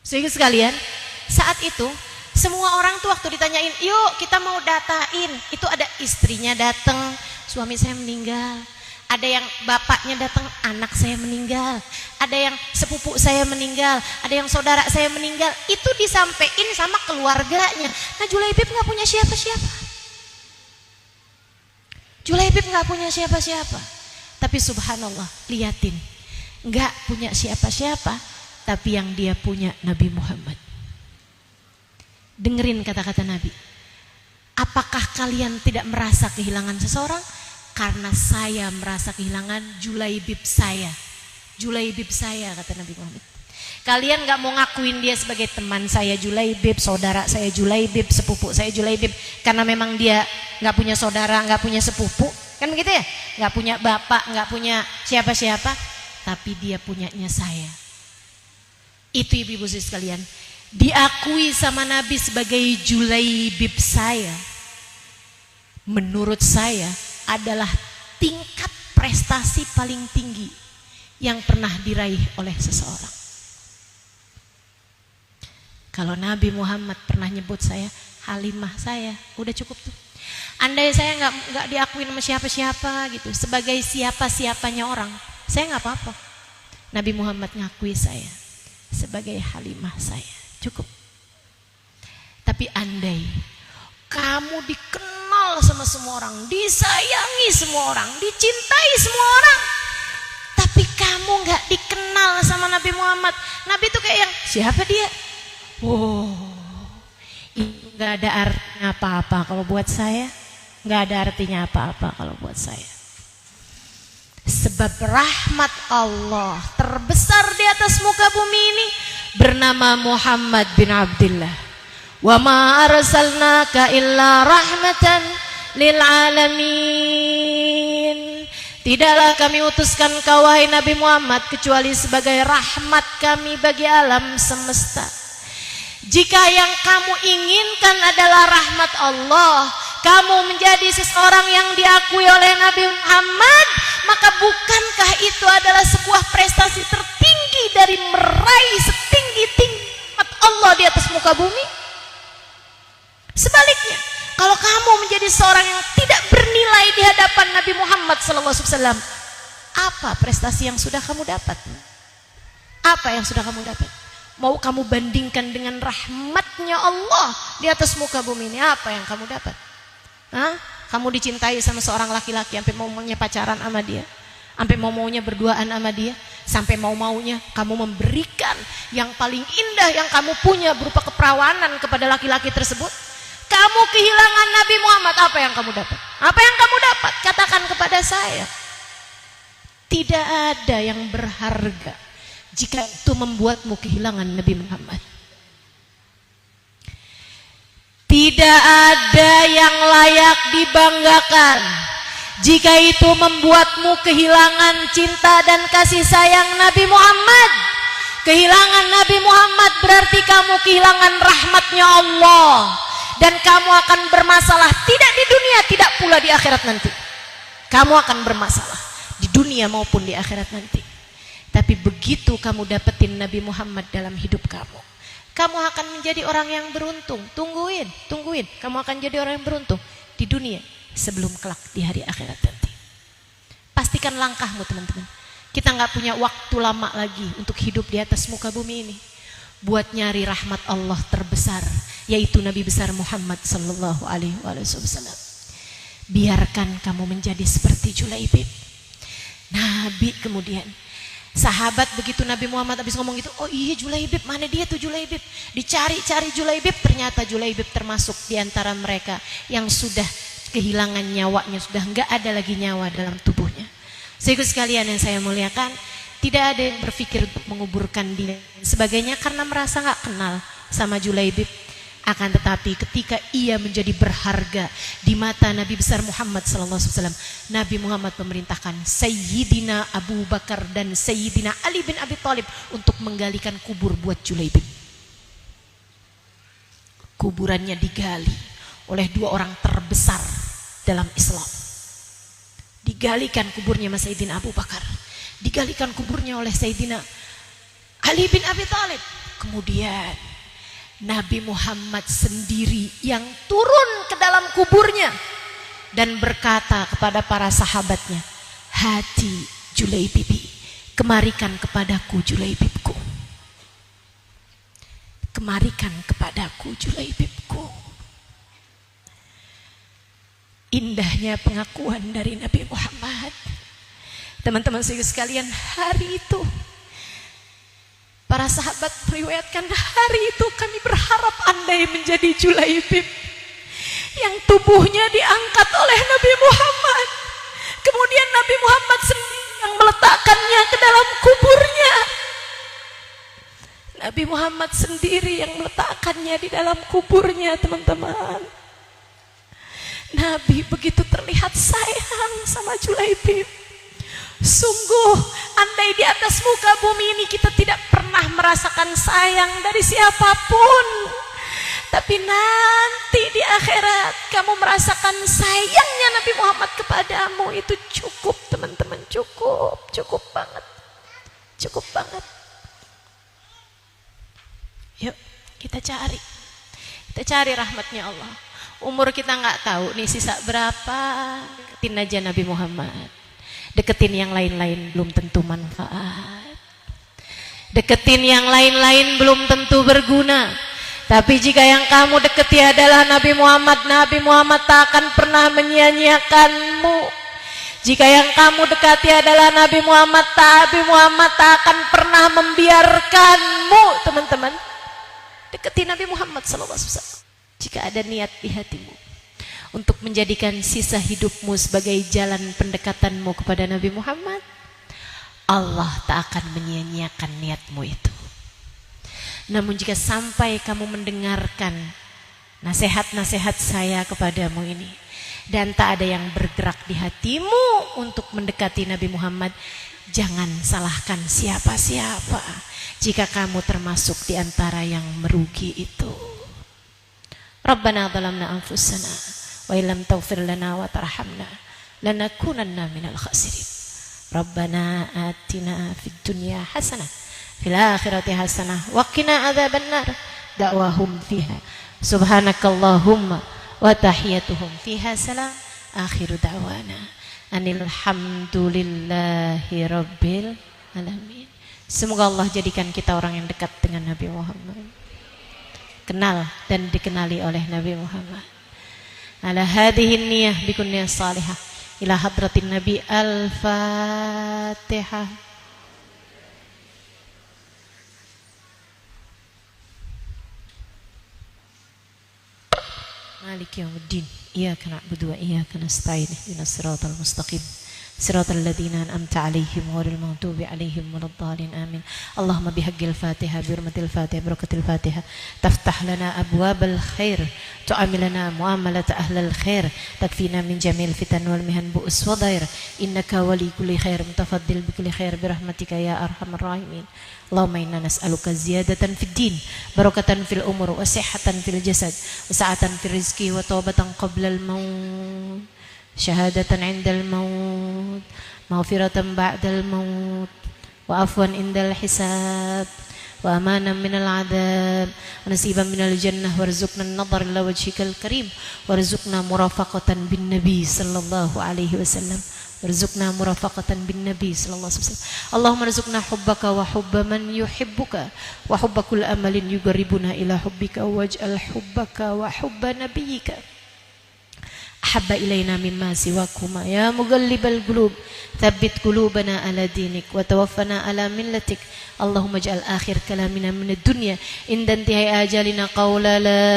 Sehingga sekalian, saat itu semua orang tuh waktu ditanyain, yuk kita mau datain, itu ada istrinya datang, suami saya meninggal. Ada yang bapaknya datang, anak saya meninggal. Ada yang sepupu saya meninggal. Ada yang saudara saya meninggal. Itu disampaikan sama keluarganya. Nah Julaibib gak punya siapa-siapa. Julaibib gak punya siapa-siapa. Tapi subhanallah, liatin, gak punya siapa-siapa, tapi yang dia punya Nabi Muhammad. Dengerin kata-kata Nabi. Apakah kalian tidak merasa kehilangan seseorang? Karena saya merasa kehilangan Julaibib saya. Julaibib saya, kata Nabi Muhammad. Kalian gak mau ngakuin dia sebagai teman saya Julaibib, saudara saya Julaibib, sepupu saya Julaibib, karena memang dia gak punya saudara, gak punya sepupu, kan begitu ya? Gak punya bapak, gak punya siapa-siapa, tapi dia punyanya saya. Itu ibu-ibu sekalian, diakui sama Nabi sebagai Julaibib saya. Menurut saya adalah tingkat prestasi paling tinggi yang pernah diraih oleh seseorang. Kalau Nabi Muhammad pernah nyebut saya Halimah saya, udah cukup tuh. Andai saya nggak diakuin sama siapa-siapa gitu, sebagai siapa-siapanya orang, saya nggak apa-apa. Nabi Muhammad ngakui saya sebagai Halimah saya, cukup. Tapi andai kamu dikenal sama semua orang, disayangi semua orang, dicintai semua orang, tapi kamu nggak dikenal sama Nabi Muhammad. Nabi itu kayak yang siapa dia? Wow, ini nggak ada artinya apa-apa kalau buat saya, nggak ada artinya apa-apa kalau buat saya. Sebab rahmat Allah terbesar di atas muka bumi ini bernama Muhammad bin Abdullah. Wa ma arsalnaka illa rahmatan lil alamin. Tidaklah kami utuskan kau wahai Nabi Muhammad kecuali sebagai rahmat kami bagi alam semesta. Jika yang kamu inginkan adalah rahmat Allah, kamu menjadi seseorang yang diakui oleh Nabi Muhammad, maka bukankah itu adalah sebuah prestasi tertinggi dari meraih setinggi-tinggi rahmat Allah di atas muka bumi? Sebaliknya, kalau kamu menjadi seorang yang tidak bernilai di hadapan Nabi Muhammad SAW, apa prestasi yang sudah kamu dapat? Apa yang sudah kamu dapat? Mau kamu bandingkan dengan rahmatnya Allah di atas muka bumi ini, apa yang kamu dapat? Hah? Kamu dicintai sama seorang laki-laki sampai mau-maunya pacaran sama dia, sampai mau-maunya berduaan sama dia, sampai mau-maunya kamu memberikan yang paling indah yang kamu punya berupa keperawanan kepada laki-laki tersebut. Kamu kehilangan Nabi Muhammad, apa yang kamu dapat? Apa yang kamu dapat? Katakan kepada saya. Tidak ada yang berharga jika itu membuatmu kehilangan Nabi Muhammad. Tidak ada yang layak dibanggakan jika itu membuatmu kehilangan cinta dan kasih sayang Nabi Muhammad. Kehilangan Nabi Muhammad berarti kamu kehilangan rahmatnya Allah. Dan kamu akan bermasalah tidak di dunia, tidak pula di akhirat nanti. Kamu akan bermasalah di dunia maupun di akhirat nanti. Tapi begitu kamu dapetin Nabi Muhammad dalam hidup kamu, kamu akan menjadi orang yang beruntung. Tungguin. Kamu akan jadi orang yang beruntung di dunia sebelum kelak di hari akhirat nanti. Pastikan langkahmu teman-teman. Kita nggak punya waktu lama lagi untuk hidup di atas muka bumi ini. Buat nyari rahmat Allah terbesar, yaitu Nabi besar Muhammad sallallahu alaihi wasallam. Biarkan kamu menjadi seperti Julaibib. Nabi kemudian sahabat begitu Nabi Muhammad habis ngomong gitu, oh iya Julaibib, mana dia tuh Julaibib? Dicari-cari Julaibib, ternyata Julaibib termasuk di antara mereka yang sudah kehilangan nyawanya, sudah enggak ada lagi nyawa dalam tubuhnya. Sehingga sekalian yang saya muliakan, tidak ada yang berpikir untuk menguburkan dia sebagainya karena merasa enggak kenal sama Julaibib. Akan tetapi ketika ia menjadi berharga di mata Nabi besar Muhammad SAW, Nabi Muhammad memerintahkan Sayyidina Abu Bakar dan Sayyidina Ali bin Abi Thalib untuk menggalikan kubur buat Julaibib. Kuburannya digali oleh dua orang terbesar dalam Islam. Digalikan kuburnya Mas Sayyidina Abu Bakar, digalikan kuburnya oleh Sayyidina Ali bin Abi Thalib. Kemudian Nabi Muhammad sendiri yang turun ke dalam kuburnya dan berkata kepada para sahabatnya, hati Julaibibi, kemarikan kepadaku Julaibibku. Kemarikan kepadaku Julaibibku. Indahnya pengakuan dari Nabi Muhammad. Teman-teman sekalian, hari itu para sahabat meriwayatkan, hari itu kami berharap andai menjadi Julaibib yang tubuhnya diangkat oleh Nabi Muhammad. Kemudian Nabi Muhammad sendiri yang meletakkannya ke dalam kuburnya. Nabi Muhammad sendiri yang meletakkannya di dalam kuburnya, teman-teman. Nabi begitu terlihat sayang sama Julaibib. Sungguh andai di atas muka bumi ini kita tidak pernah merasakan sayang dari siapapun, tapi nanti di akhirat kamu merasakan sayangnya Nabi Muhammad kepadamu, itu cukup teman-teman, cukup banget, cukup banget. Yuk kita cari rahmatnya Allah. Umur kita nggak tahu nih sisa berapa, deketin aja Nabi Muhammad. Deketin yang lain-lain belum tentu manfaat. Deketin yang lain-lain belum tentu berguna. Tapi jika yang kamu deketi adalah Nabi Muhammad, Nabi Muhammad tak akan pernah menyia-nyiakanmu. Jika yang kamu dekati adalah Nabi Muhammad tak akan pernah membiarkanmu, teman-teman. Deketi Nabi Muhammad SAW. Jika ada niat di hatimu untuk menjadikan sisa hidupmu sebagai jalan pendekatanmu kepada Nabi Muhammad, Allah tak akan menyia-nyiakan niatmu itu. Namun jika sampai kamu mendengarkan nasihat-nasihat saya kepadamu ini dan tak ada yang bergerak di hatimu untuk mendekati Nabi Muhammad, jangan salahkan siapa-siapa jika kamu termasuk di antara yang merugi itu. Rabbana zalamna anfusana wa illam taghfir lana wa tarhamna lanakunanna minal khasirin. Rabbana atina fid dunya hasanah fil akhirati hasanah wa qina adzabannar. Da'wahum fiha subhanakallahumma wa tahiyyatuhum fiha salam. Akhiru da'wana anil hamdulillahi rabbil alamin. Semoga Allah jadikan kita orang yang dekat dengan Nabi Muhammad, kenal dan dikenali oleh Nabi Muhammad. Ala hadhihi niyah bikun niyah salihah ila hadratin Nabi. Al-Fatihah. Maliki yaumiddin. Iyyaka na'budu wa iyyaka nasta'in. Ihdinas siratal mustaqim. Siratal ladzina an'amta 'alaihim ghairil maghdubi 'alaihim waladdallin. Amin. Allahumma bihaqqil Fatihah, bi hurmatil Fatihah, barakatil Fatihah, taftah lana abwabal khair, tu'amilana muamalat ahlil khair, takfina min jamil fitan wal mihan bu'us wa dhair. Innaka wali kulli khair, mutafaddil bi kulli khair bi rahmatika ya arhamar rahimin. Allahumma inna nas'aluka ziyadatan fid din, barakatan fil umur, wa sihhatan fil jasad, wa sa'atan fil rizqi, wa taubatan qabla al maut, syahadatan indal maut, maghfiratan ba'dal maut, wa afwan indal hisab, wa amanan minal adab, wa nasiban minal jannah, warzuqna an-nadhar ila wajhikal karim, warzuqna murafaqatan bin nabi sallallahu alaihi wasallam, warzuqna murafaqatan bin nabi sallallahu alaihi wasallam. Allahumma rzuqna hubbaka wa hubba man yuhibbuka wa hubba kulli amalin yuqarribuna ila hubbika waj'al hubbaka wa hubba nabiyyika ahabba ilaina mimma siwakuma ya mughallibal qulub tsabbit qulubana ala dinik wa tawaffana ala millatik. Allahumma ij'al akhir kalamina minad dunya inda intihai ajalina qawla la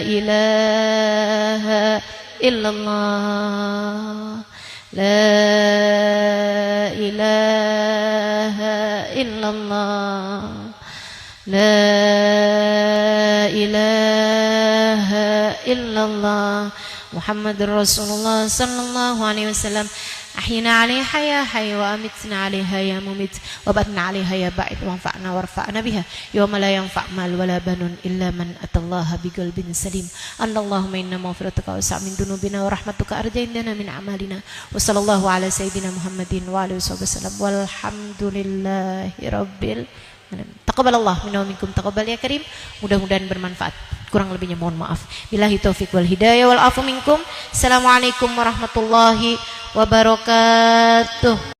ilaha illallah, la ilaha illallah, la ilaha illallah Muhammadur Rasulullah sallallahu alaihi wasallam. Ahyina 'alaiha ya hayy wa amitna 'alaiha ya mumit wa batna 'alaiha ya ba'id wanfa'na warfa'na biha yawma la yanfa' mal wala banun illa man atallaha biqalbin salim. Allahumma inna maghfirataka wasi'at min dunubina wa rahmatuka arja indana min a'malina. Wa sallallahu ala sayyidina Muhammadin wa alihi wasallam walhamdulillahi rabbil alamin. Taqabbalallah minna wa minkum taqabbal ya karim. Mudah-mudahan bermanfaat. Kurang lebihnya mohon maaf. Billahi taufik wal hidayah wal afu minkum. Assalamualaikum warahmatullahi wabarakatuh.